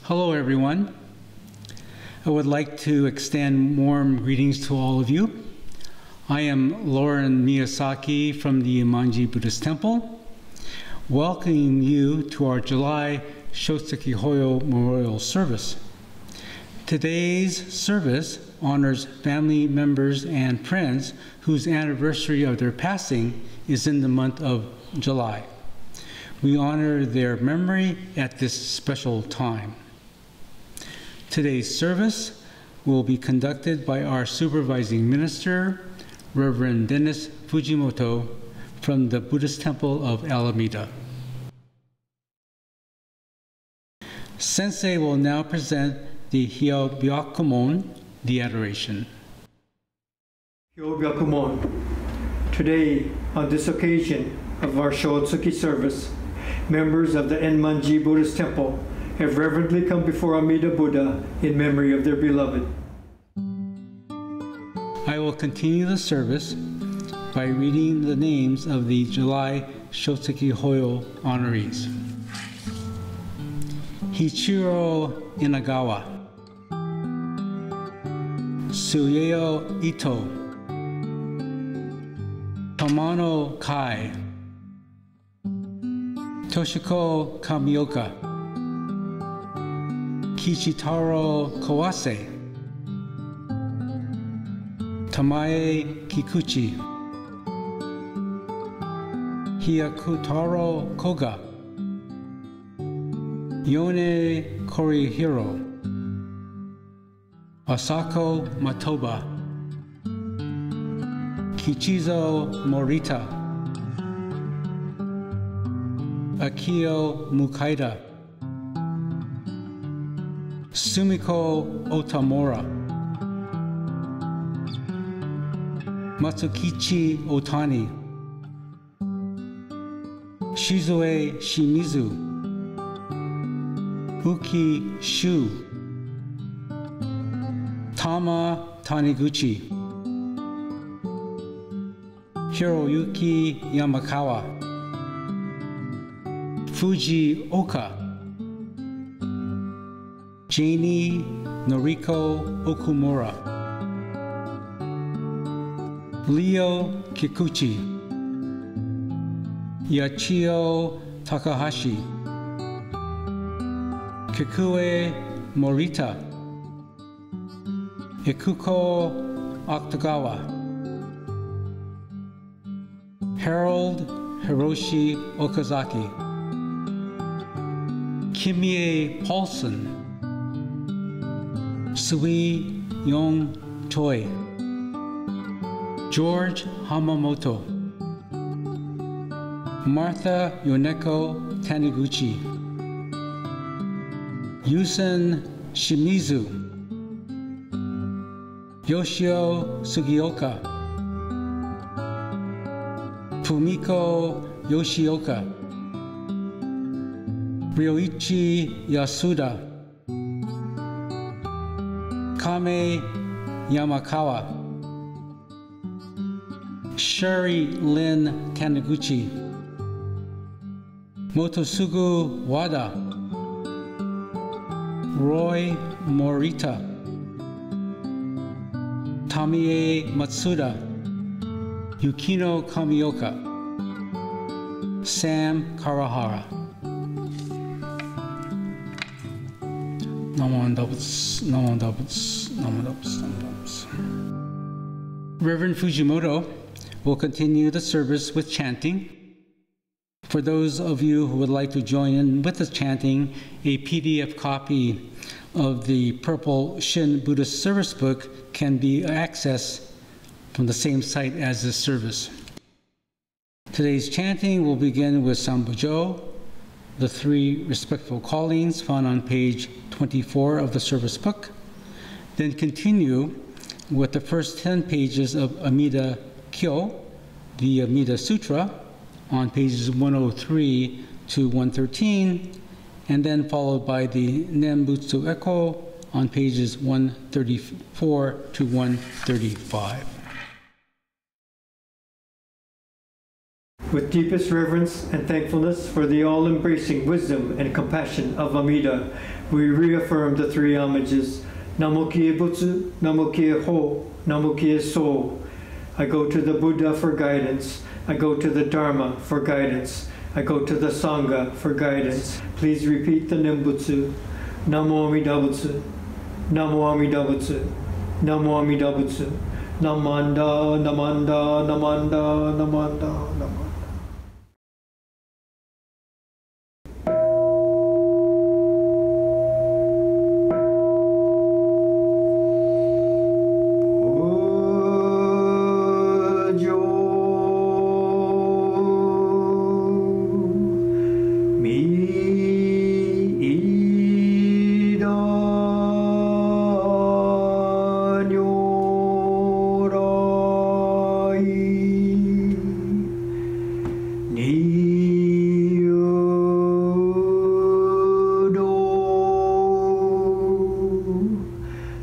Hello, everyone. I would like to extend warm greetings to all of you. I am Loren Miyasaki from the Enmanji Buddhist Temple, welcoming you to our July Shotsuki Hoyo Memorial Service. Today's service honors family members and friends whose anniversary of their passing is in the month of July. We honor their memory at this special time. Today's service will be conducted by our supervising minister, Reverend Dennis Fujimoto from the Buddhist Temple of Alameda. Sensei will now present the Hyobyakumon, the adoration. Hyobyakumon. Today, on this occasion of our Shotsuki service, members of the Enmanji Buddhist Temple have reverently come before Amida Buddha in memory of their beloved. I will continue the service by reading the names of the July Shotsuki Hoyo honorees. Hichiro Inagawa, Suyeyo Ito, Tomano Kai, Toshiko Kamioka, Kichitaro Kawase, Tamae Kikuchi, Hyakutaro Koga, Yone Korihiro, Asako Matoba, Kichizo Morita, Akio Mukaida, Sumiko Otamura, Matsukichi Otani, Shizue Shimizu, Uki Shu, Tama Taniguchi, Hiroyuki Yamakawa, Fuji Oka, Janie Noriko Okumura, Leo Kikuchi, Yachio Takahashi, Kikue Morita, Ikuko Octagawa, Harold Hiroshi Okazaki, Kimie Paulson, Sui Yong Choi, George Hamamoto, Martha Yoneko Taniguchi, Yusen Shimizu, Yoshio Sugioka, Fumiko Yoshioka, Ryoichi Yasuda, Kame Yamakawa, Sherry Lynn Taniguchi, Motosugu Wada, Roy Morita, Tamie Matsuda, Yukino Kamioka, Sam Karahara. Namo. Reverend Fujimoto will continue the service with chanting. For those of you who would like to join in with the chanting, a PDF copy of the Purple Shin Buddhist Service Book can be accessed from the same site as this service. Today's chanting will begin with Sambujo, the 3 respectful callings found on page 24 of the service book, then continue with the first 10 pages of Amida Kyo, the Amida Sutra, on pages 103 to 113, and then followed by the Nembutsu Echo on pages 134 to 135. With deepest reverence and thankfulness for the all-embracing wisdom and compassion of Amida, we reaffirm the 3 homages. Namo Kie Butsu, Namo Kie Ho, Namo Kie So. I go to the Buddha for guidance. I go to the Dharma for guidance. I go to the Sangha for guidance. Please repeat the Nembutsu. Namo Amida Butsu, Namo Amida Butsu, Namo Amida Butsu, Namanda, Namanda, Namanda, Namanda, Namanda.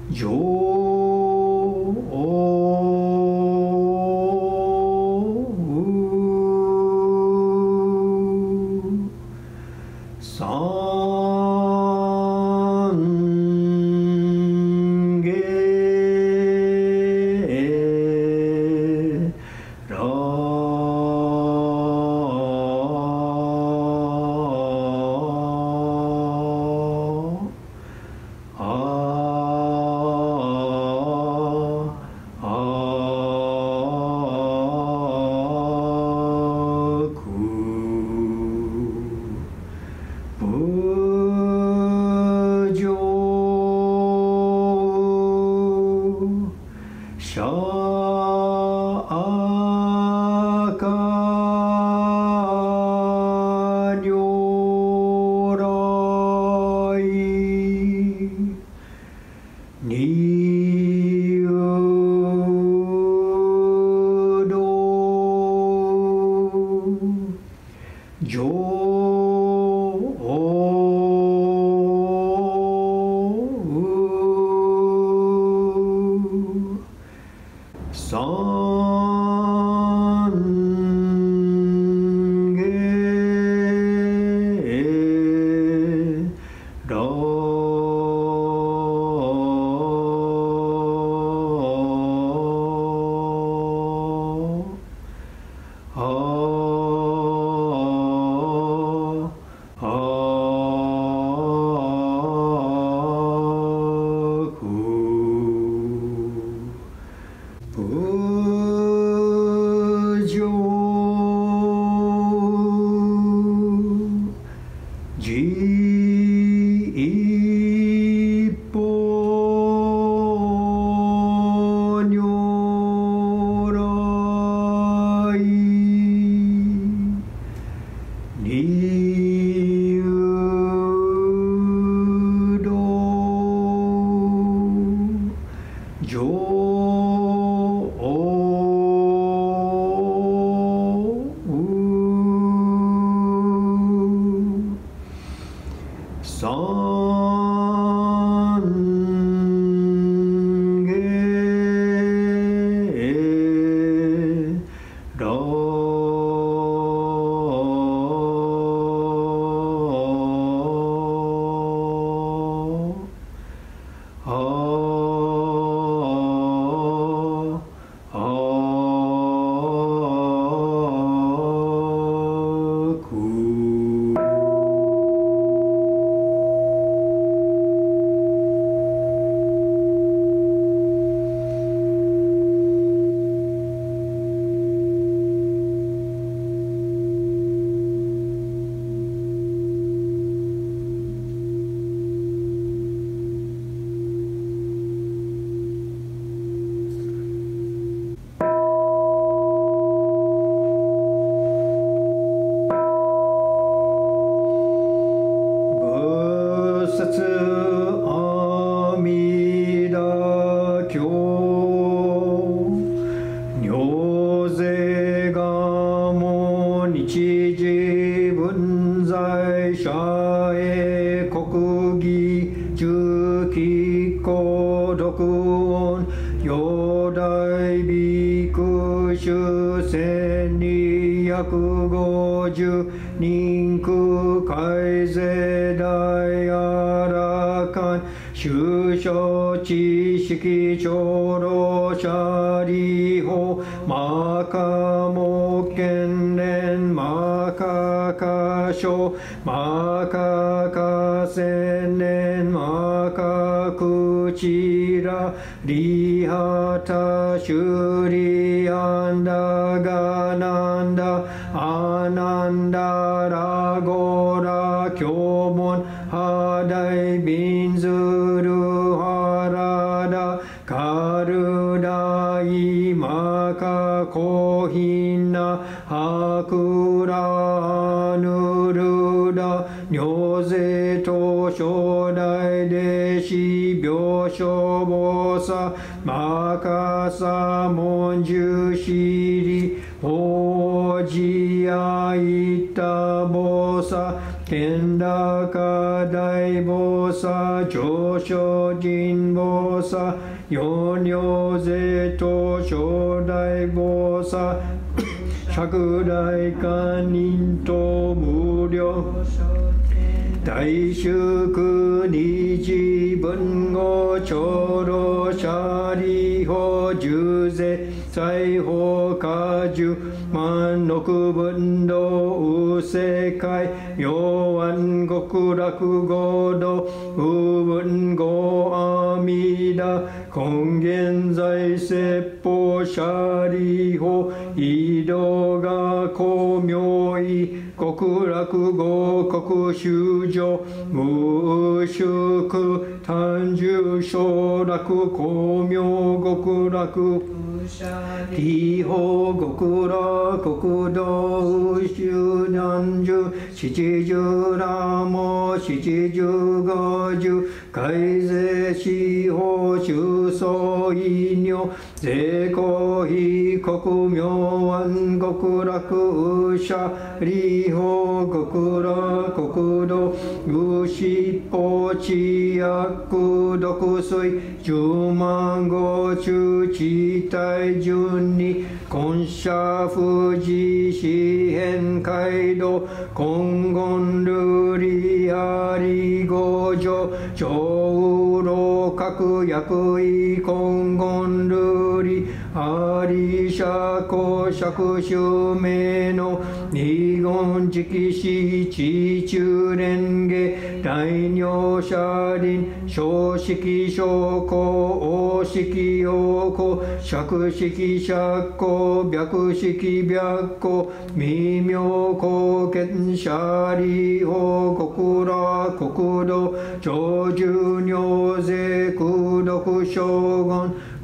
Jo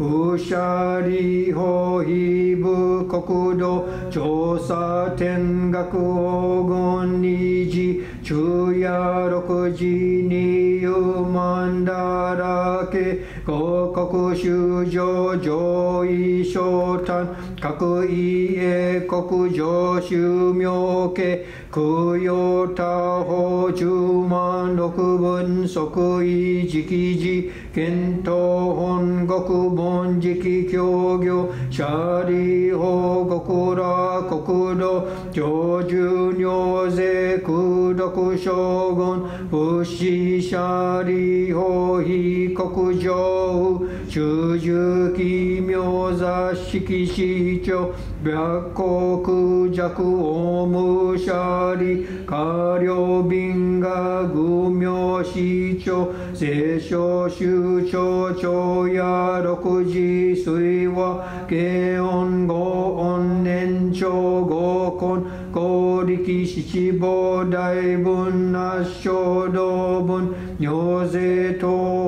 うしゃりほひぶ国土調査天学黄金二次昼夜六時にゆまんだらけ五国修上上位昇誕各位英国上州名家供養他法十万六分即位直時検討本国本直協業シャリ法国ら国土上重尿税空読将軍物資シャリ法非国上中重奇妙座式市長白国弱オムシャリ下領便が愚名市長聖書州長長や六時水和慶音五音年長五根公力七宝大文那小道文尿税東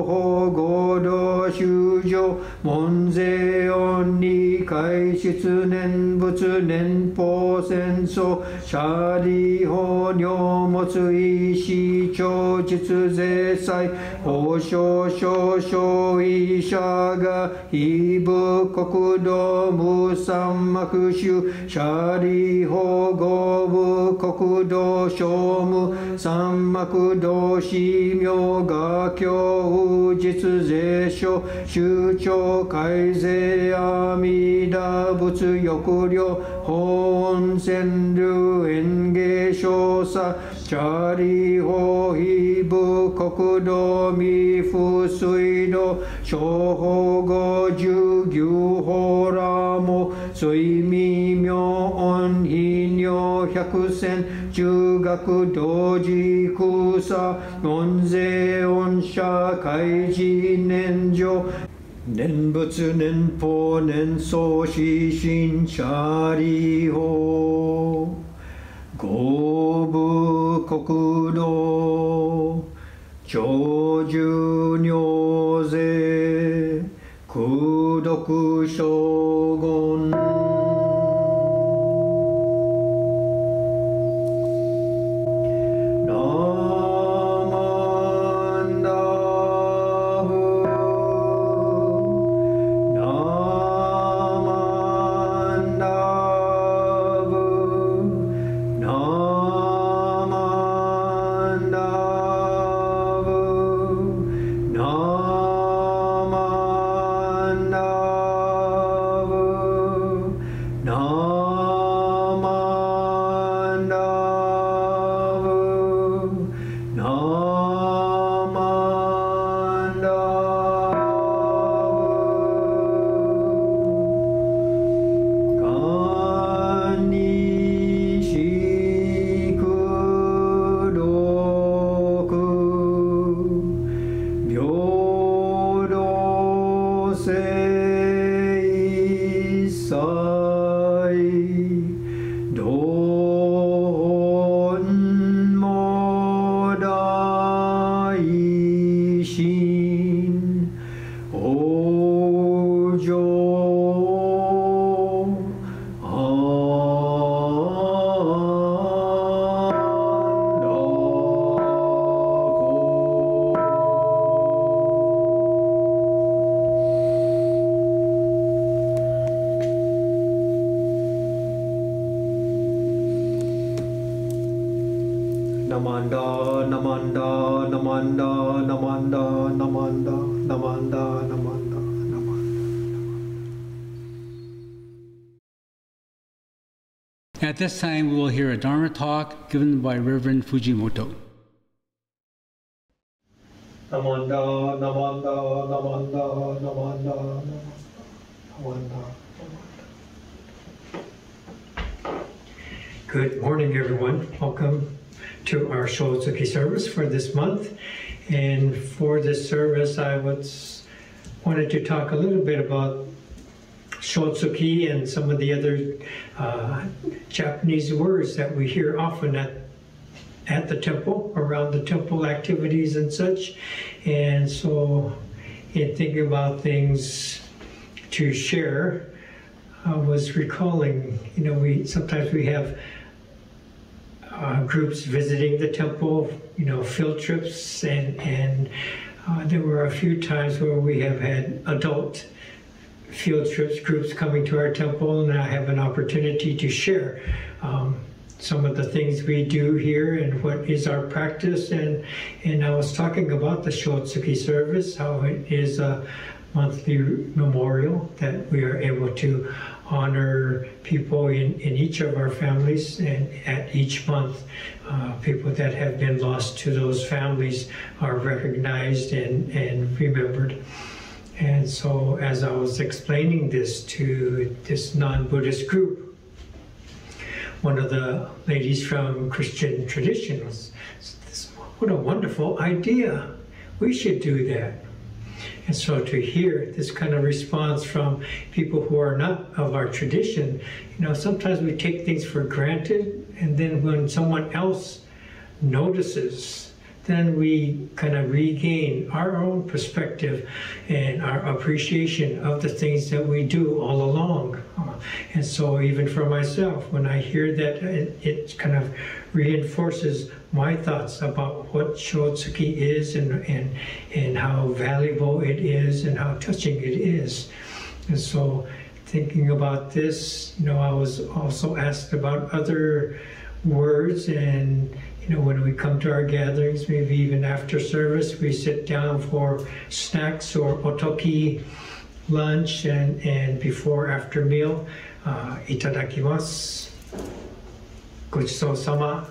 方合同修上門税音に開出年仏年法戦争シャリ法尿物医師長実税祭法省少々医者が非部国土無三幕州シャリ法合部国土商務三幕道市名画教実税所州庁改税阿弥陀仏欲量法音川流園芸少佐チャリ法非部国土未付水道小法五十牛法ラモ水味妙音非尿百選中学同時空差音税音社会人年上念仏年法年相死心シャリ法合部国土長寿尿税空読将軍At this time, we will hear a Dharma talk given by Reverend Fujimoto. Namanda, namanda, namanda, namanda, namanda. Good morning, everyone. Welcome to our Shotsuki service for this month. And for this service, I wanted to talk a little bit about Shotsuki and some of the other Japanese words that we hear often at the temple, around the temple activities and such. And so in thinking about things to share was recalling, sometimes we have groups visiting the temple, field trips, and there were a few times where we have had adult field trips, groups coming to our temple, and I have an opportunity to share some of the things we do here and what is our practice. And I was talking about the Shotsuki service, how it is a monthly memorial that we are able to honor people in each of our families, and at each month people that have been lost to those families are recognized and remembered. And so as I was explaining this to this non-Buddhist group, one of the ladies from Christian tradition was, what a wonderful idea. We should do that. And so to hear this kind of response from people who are not of our tradition, sometimes we take things for granted, and then when someone else notices, then we kind of regain our own perspective and our appreciation of the things that we do all along. And so even for myself, when I hear that, it kind of reinforces my thoughts about what Shotsuki is and how valuable it is and how touching it is. And so thinking about this, I was also asked about other words, and when we come to our gatherings, maybe even after service, we sit down for snacks or otoki, lunch, and before after meal, itadakimasu, gochusou-sama,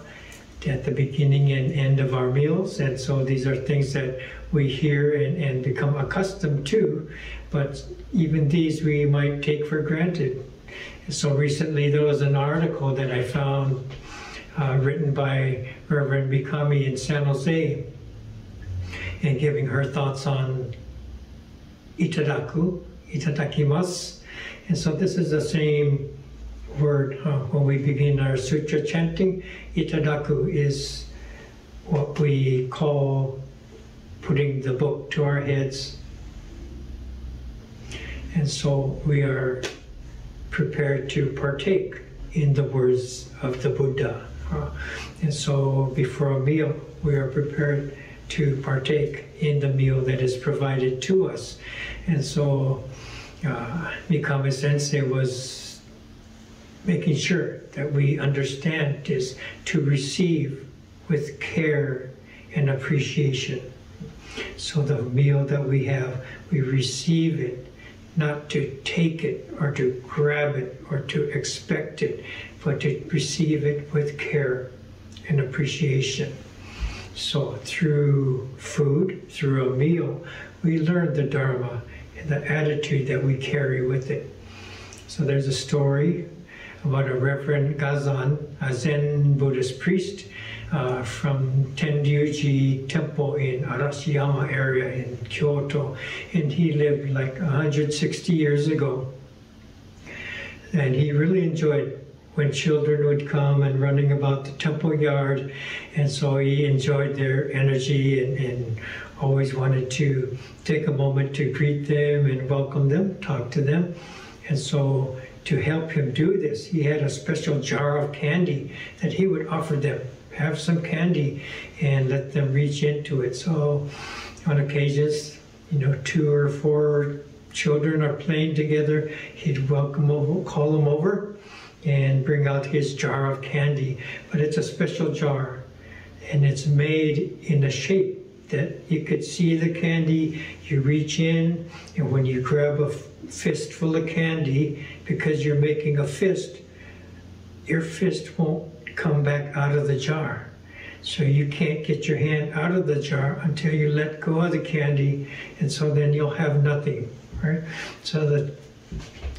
at the beginning and end of our meals. And so these are things that we hear and become accustomed to, but even these we might take for granted. And so recently there was an article that I found written by Reverend Mikami in San Jose, and giving her thoughts on itadakimasu. And so this is the same word when we begin our sutra chanting. Itadaku is what we call putting the book to our heads. And so we are prepared to partake in the words of the Buddha. And so before a meal, we are prepared to partake in the meal that is provided to us. And so Mikami Sensei was making sure that we understand this, to receive with care and appreciation. So the meal that we have, we receive it, not to take it or to grab it or to expect it, but to receive it with care and appreciation. So through food, through a meal, we learn the Dharma and the attitude that we carry with it. So there's a story about a Reverend Gazan, a Zen Buddhist priest from Tenryuji Temple in Arashiyama area in Kyoto, and he lived like 160 years ago. And he really enjoyed when children would come and running about the temple yard, and so he enjoyed their energy and always wanted to take a moment to greet them and welcome them, talk to them. And so to help him do this, he had a special jar of candy that he would offer them. Have some candy and let them reach into it. So on occasions, 2 or 4 children are playing together, he'd welcome over, call them over, and bring out his jar of candy. But it's a special jar, and it's made in a shape that you could see the candy. You reach in, and when you grab a fistful of candy, because you're making a fist, your fist won't come back out of the jar. So you can't get your hand out of the jar until you let go of the candy, and so then you'll have nothing, right? So the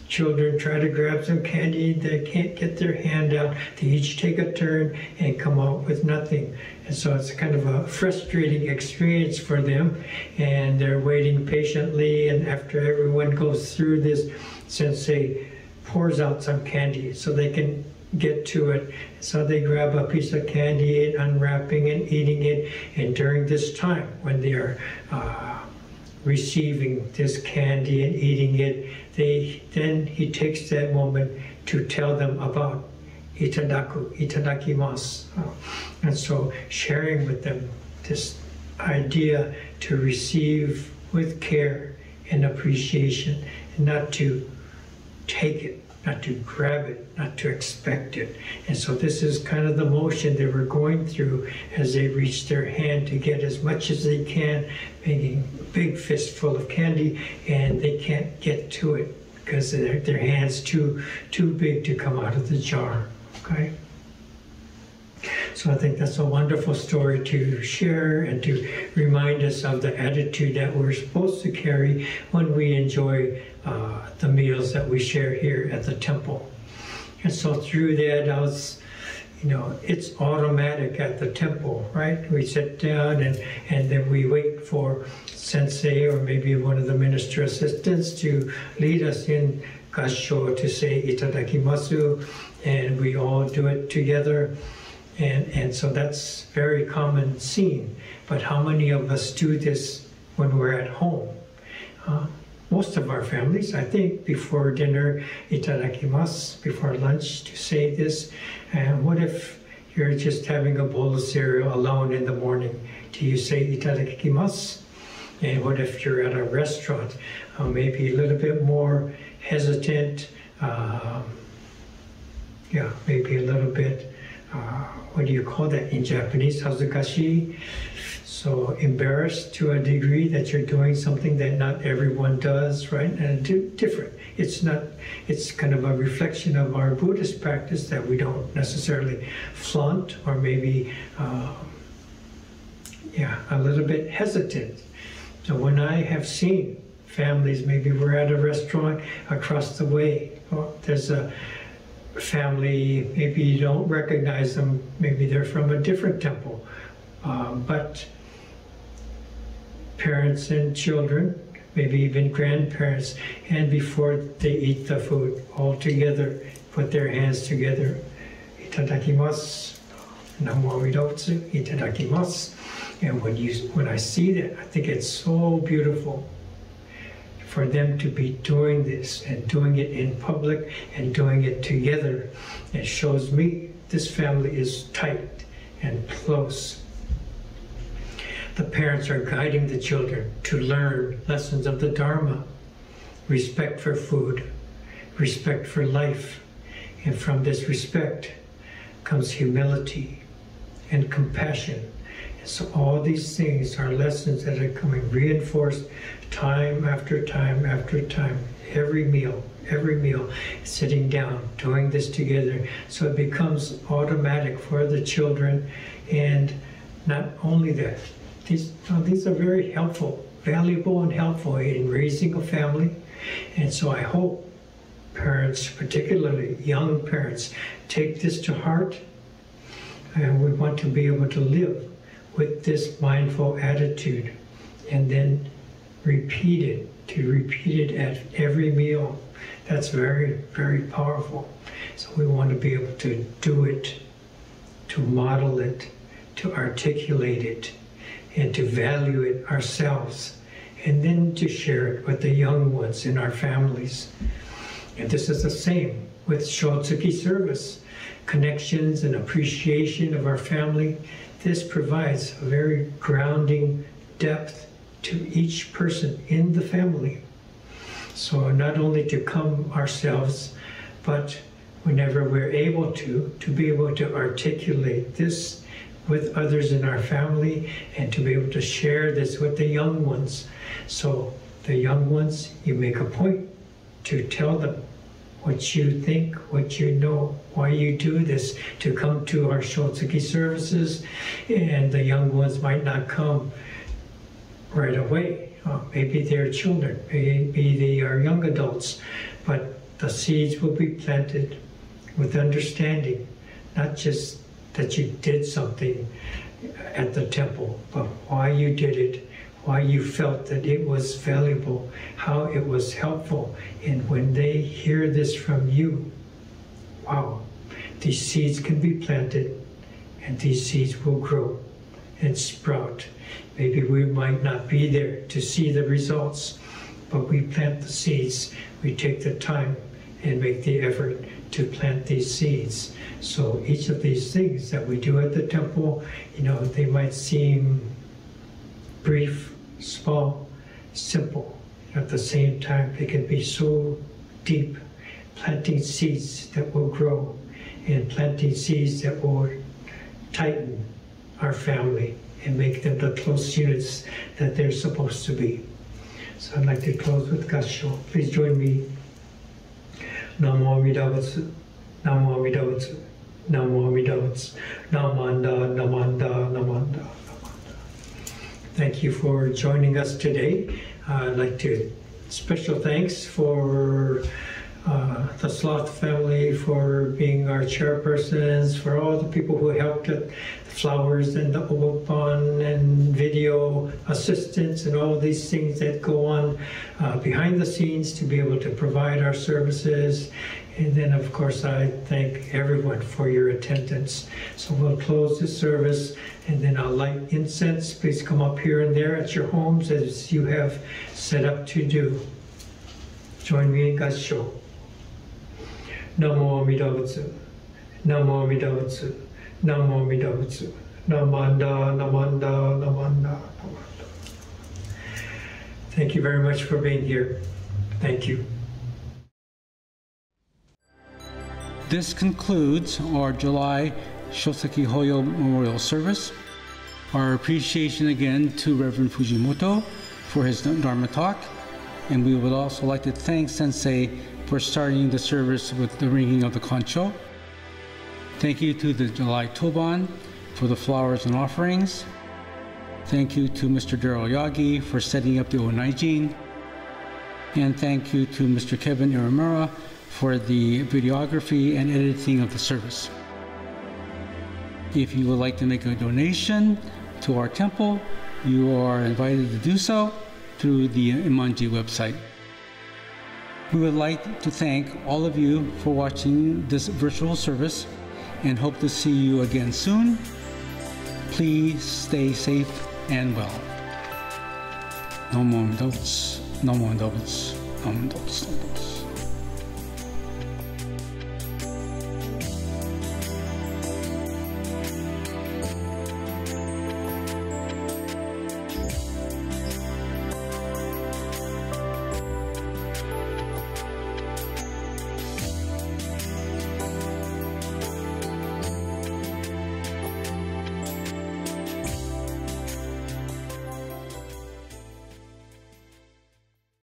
children try to grab some candy, they can't get their hand out, they each take a turn and come out with nothing. And so it's kind of a frustrating experience for them, and they're waiting patiently, and after everyone goes through this, Sensei pours out some candy so they can get to it. So they grab a piece of candy and unwrapping and eating it, and during this time when they are receiving this candy and eating it, then he takes that moment to tell them about itadaku, itadakimasu. And so sharing with them this idea to receive with care and appreciation, and not to take it, not to grab it, not to expect it. And so this is kind of the motion they were going through as they reach their hand to get as much as they can, making a big fistful of candy, and they can't get to it because their hand's too big to come out of the jar. Okay? So I think that's a wonderful story to share and to remind us of the attitude that we're supposed to carry when we enjoy the meals that we share here at the temple. And so through that, it's automatic at the temple, right? We sit down and then we wait for sensei or maybe one of the minister assistants to lead us in Kansho to say itadakimasu, and we all do it together. And so that's very common scene. But how many of us do this when we're at home? Most of our families, I think, before dinner, itadakimasu, before lunch, to say this. And what if you're just having a bowl of cereal alone in the morning? Do you say itadakimasu? And what if you're at a restaurant, maybe a little bit more hesitant, maybe a little bit, what do you call that in Japanese? Hazukashi. So embarrassed to a degree that you're doing something that not everyone does, right? And different. It's kind of a reflection of our Buddhist practice that we don't necessarily flaunt, or maybe, a little bit hesitant. So when I have seen families, maybe we're at a restaurant across the way, there's a family, maybe you don't recognize them, maybe they're from a different temple, but parents and children, maybe even grandparents, and before they eat the food all together, put their hands together, itadakimasu, namo midotsu, itadakimasu. And when I see that, I think it's so beautiful for them to be doing this and doing it in public and doing it together. It shows me this family is tight and close. The parents are guiding the children to learn lessons of the Dharma, respect for food, respect for life. And from this respect comes humility and compassion. And so all these things are lessons that are coming reinforced time after time after time, every meal, sitting down, doing this together. So it becomes automatic for the children. And not only that, these are very helpful, valuable and helpful in raising a family. And so I hope parents, particularly young parents, take this to heart. And we want to be able to live with this mindful attitude, and then repeat it at every meal. That's very, very powerful. So we want to be able to do it, to model it, to articulate it, and to value it ourselves, and then to share it with the young ones in our families. And this is the same with Shotsuki service, connections and appreciation of our family. This provides a very grounding depth to each person in the family. So not only to come ourselves, but whenever we're able to be able to articulate this with others in our family, and to be able to share this with the young ones. So the young ones, you make a point to tell them what you think, what you know, why you do this, to come to our Shotsuki services. And the young ones might not come right away. Maybe they're children, maybe they are young adults, but the seeds will be planted with understanding, not just that you did something at the temple, but why you did it, why you felt that it was valuable, how it was helpful. And when they hear this from you, wow, these seeds can be planted and these seeds will grow. and sprout. Maybe we might not be there to see the results, but we plant the seeds. We take the time and make the effort to plant these seeds. So each of these things that we do at the temple, they might seem brief, small, simple. At the same time, they can be so deep, planting seeds that will grow and planting seeds that will tighten our family and make them the close units that they're supposed to be. So I'd like to close with Kansho. Please join me. Namo Amida Butsu, Namo Amida Butsu, Namo Amida Butsu, Namanda, Namanda, Namanda, Namanda. Thank you for joining us today. I'd like to special thanks for the Sloth family for being our chairpersons, for all the people who helped at the flowers and the oban and video assistants and all these things that go on behind the scenes to be able to provide our services. And then, of course, I thank everyone for your attendance. So we'll close this service, and then I'll light incense. Please come up here and there at your homes as you have set up to do. Join me in Kansho. Namo Amida Butsu, Namo Amida Butsu, Namo Amida Butsu, Namanda, Namanda, Namanda, Namanda. Thank you very much for being here. Thank you. This concludes our July Shotsuki Hoyo Memorial Service. Our appreciation again to Reverend Fujimoto for his Dharma talk, and we would also like to thank Sensei for starting the service with the ringing of the Kansho. Thank you to the July Toban for the flowers and offerings. Thank you to Mr. Darryl Yagi for setting up the Onaijin. And thank you to Mr. Kevin Iwamura for the videography and editing of the service. If you would like to make a donation to our temple, you are invited to do so through the Enmanji website. We would like to thank all of you for watching this virtual service and hope to see you again soon. Please stay safe and well. No more doubts, no more doubts, no more doubts, no more doubts.